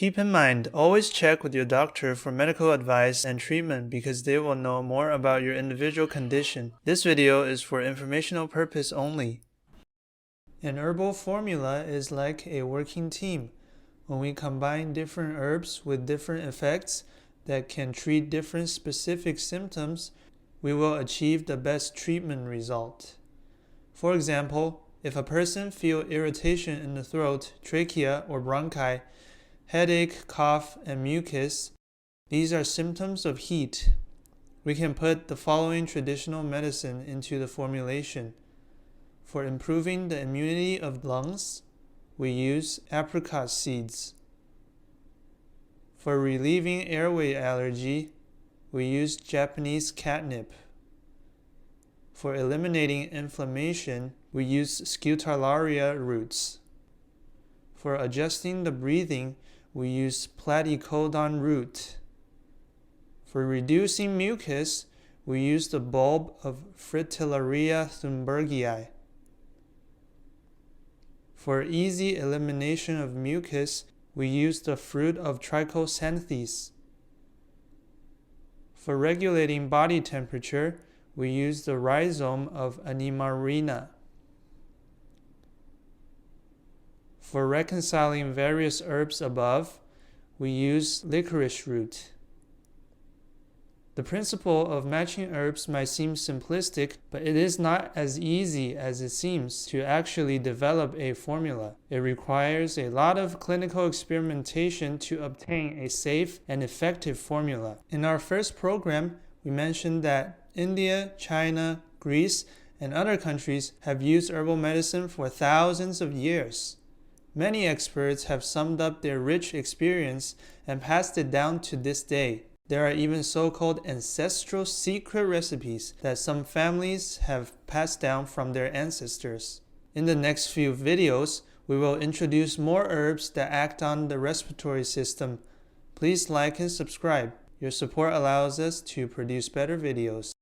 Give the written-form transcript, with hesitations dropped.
Keep in mind, always check with your doctor for medical advice and treatment because they will know more about your individual condition. This video is for informational purpose only. An herbal formula is like a working team. When we combine different herbs with different effects that can treat different specific symptoms, we will achieve the best treatment result. For example, if a person feels irritation in the throat, trachea, or bronchi, headache, cough, and mucus, these are symptoms of heat. We can put the following traditional medicine into the formulation. For improving the immunity of lungs, we use apricot seeds. For relieving airway allergy, we use Japanese catnip. For eliminating inflammation, we use scutellaria roots. For adjusting the breathing, we use platycodon root. For reducing mucus, we use the bulb of Fritillaria thunbergii. For easy elimination of mucus, we use the fruit of trichosanthes. For regulating body temperature, we use the rhizome of Animarina. For reconciling various herbs above, we use licorice root. The principle of matching herbs might seem simplistic, but it is not as easy as it seems to actually develop a formula. It requires a lot of clinical experimentation to obtain a safe and effective formula. In our first program, we mentioned that India, China, Greece, and other countries have used herbal medicine for thousands of years. Many experts have summed up their rich experience and passed it down to this day. There are even so-called ancestral secret recipes that some families have passed down from their ancestors. In the next few videos, we will introduce more herbs that act on the respiratory system. Please like and subscribe. Your support allows us to produce better videos.